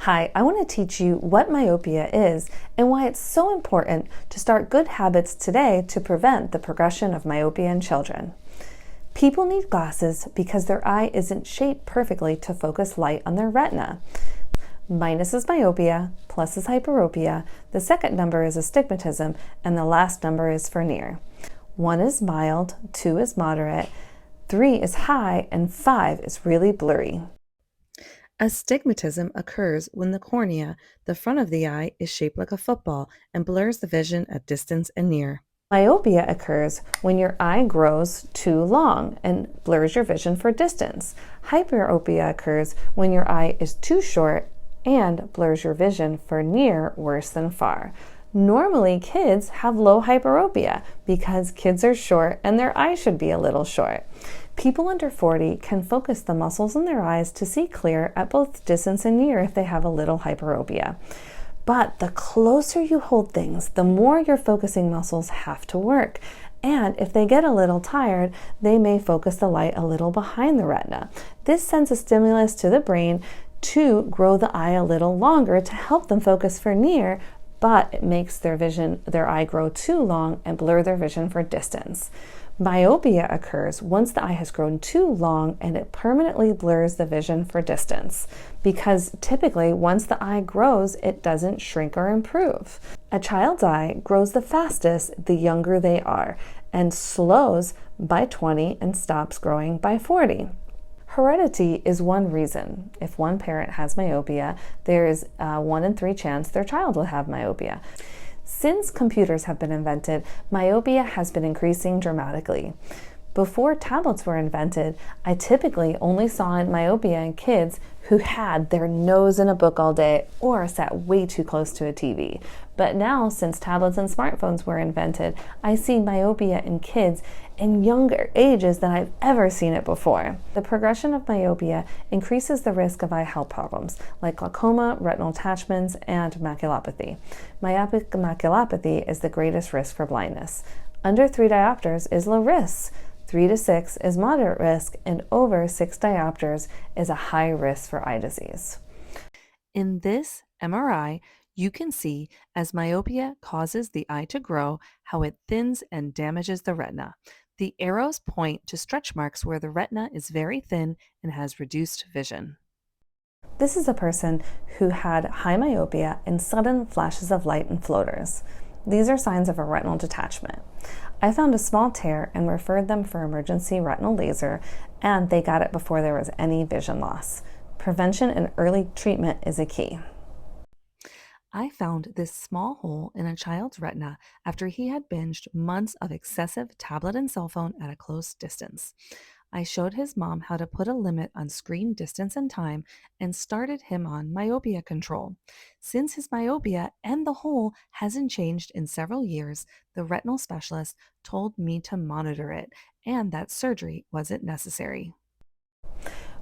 Hi, I want to teach you what myopia is and why it's so important to start good habits today to prevent the progression of myopia in children. People need glasses because their eye isn't shaped perfectly to focus light on their retina. Minus is myopia, plus is hyperopia, the second number is astigmatism, and the last number is for near. 1 is mild, 2 is moderate, 3 is high, and 5 is really blurry. Astigmatism occurs when the cornea, the front of the eye, is shaped like a football and blurs the vision at distance and near. Myopia occurs when your eye grows too long and blurs your vision for distance. Hyperopia occurs when your eye is too short and blurs your vision for near, worse than far. Normally, kids have low hyperopia because kids are short and their eyes should be a little short. People under 40 can focus the muscles in their eyes to see clear at both distance and near if they have a little hyperopia. But the closer you hold things, the more your focusing muscles have to work. And if they get a little tired, they may focus the light a little behind the retina. This sends a stimulus to the brain to grow the eye a little longer to help them focus for near, but it makes their eye grow too long and blur their vision for distance. Myopia occurs once the eye has grown too long and it permanently blurs the vision for distance, because typically once the eye grows, it doesn't shrink or improve. A child's eye grows the fastest the younger they are and slows by 20 and stops growing by 40. Heredity is one reason. If one parent has myopia, there is a 1 in 3 chance their child will have myopia. Since computers have been invented, myopia has been increasing dramatically. Before tablets were invented, I typically only saw myopia in kids who had their nose in a book all day or sat way too close to a TV. But now, since tablets and smartphones were invented, I see myopia in kids in younger ages than I've ever seen it before. The progression of myopia increases the risk of eye health problems like glaucoma, retinal detachments, and maculopathy. Myopic maculopathy is the greatest risk for blindness. Under 3 diopters is low risk. 3 to 6 is moderate risk, and over 6 diopters is a high risk for eye disease. In this MRI, you can see as myopia causes the eye to grow, how it thins and damages the retina. The arrows point to stretch marks where the retina is very thin and has reduced vision. This is a person who had high myopia and sudden flashes of light and floaters. These are signs of a retinal detachment. I found a small tear and referred them for emergency retinal laser, and they got it before there was any vision loss. Prevention and early treatment is a key. I found this small hole in a child's retina after he had binged months of excessive tablet and cell phone at a close distance. I showed his mom how to put a limit on screen distance and time and started him on myopia control. Since his myopia and the hole hasn't changed in several years, the retinal specialist told me to monitor it and that surgery wasn't necessary.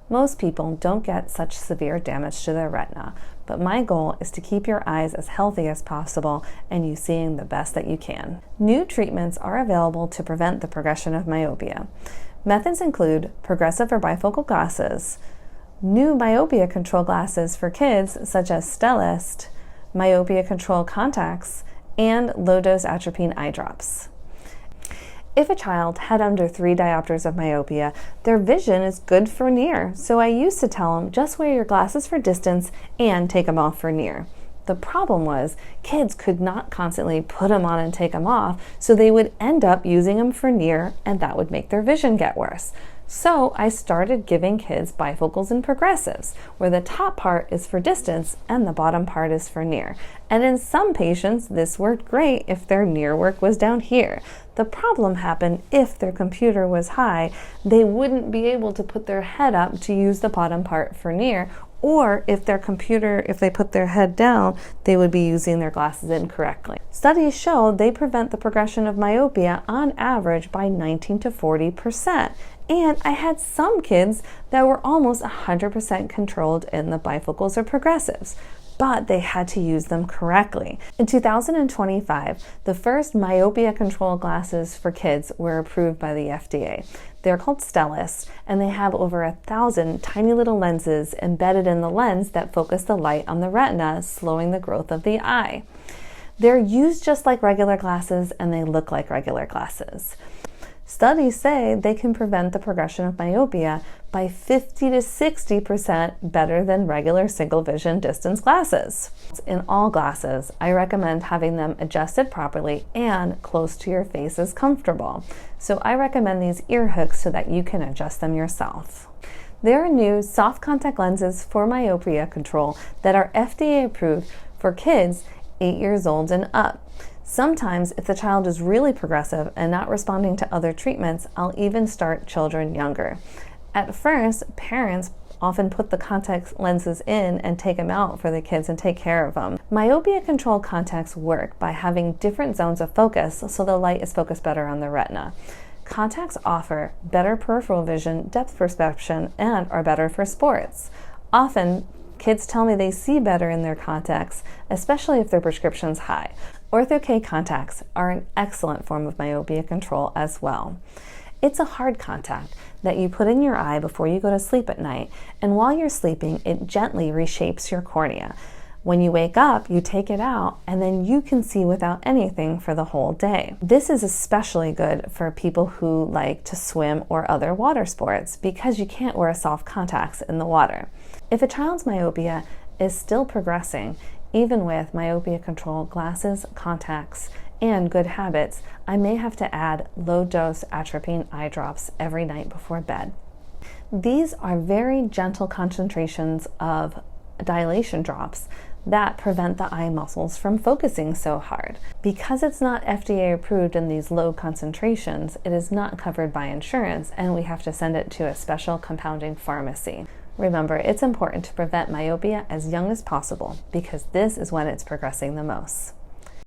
Most people don't get such severe damage to their retina, but my goal is to keep your eyes as healthy as possible and you seeing the best that you can. New treatments are available to prevent the progression of myopia. Methods include progressive or bifocal glasses, new myopia control glasses for kids such as Stellest, myopia control contacts, and low-dose atropine eye drops. If a child had under 3 diopters of myopia, their vision is good for near, so I used to tell them just wear your glasses for distance and take them off for near. The problem was kids could not constantly put them on and take them off, so they would end up using them for near, and that would make their vision get worse. So I started giving kids bifocals and progressives, where the top part is for distance and the bottom part is for near. And in some patients, this worked great if their near work was down here. The problem happened if their computer was high, they wouldn't be able to put their head up to use the bottom part for near, or if they put their head down, they would be using their glasses incorrectly. Studies show they prevent the progression of myopia on average by 19 to 40%. And I had some kids that were almost 100% controlled in the bifocals or progressives. but they had to use them correctly. In 2025, the first myopia control glasses for kids were approved by the FDA. They're called Stellus, and they have over 1,000 tiny little lenses embedded in the lens that focus the light on the retina, slowing the growth of the eye. They're used just like regular glasses, and they look like regular glasses. Studies say they can prevent the progression of myopia by 50 to 60% better than regular single vision distance glasses. In all glasses, I recommend having them adjusted properly and close to your face is comfortable. So I recommend these ear hooks so that you can adjust them yourself. There are new soft contact lenses for myopia control that are FDA approved for kids 8 years old and up. Sometimes, if the child is really progressive and not responding to other treatments, I'll even start children younger. At first, parents often put the contact lenses in and take them out for the kids and take care of them. Myopia control contacts work by having different zones of focus so the light is focused better on the retina. Contacts offer better peripheral vision, depth perception, and are better for sports. Often, kids tell me they see better in their contacts, especially if their prescription's high. Ortho-K contacts are an excellent form of myopia control as well. It's a hard contact that you put in your eye before you go to sleep at night, and while you're sleeping, it gently reshapes your cornea. When you wake up, you take it out, and then you can see without anything for the whole day. This is especially good for people who like to swim or other water sports because you can't wear soft contacts in the water. If a child's myopia is still progressing, even with myopia control glasses, contacts, and good habits, I may have to add low-dose atropine eye drops every night before bed. These are very gentle concentrations of dilation drops that prevent the eye muscles from focusing so hard. Because it's not FDA approved in these low concentrations, it is not covered by insurance, and we have to send it to a special compounding pharmacy. Remember, it's important to prevent myopia as young as possible because this is when it's progressing the most.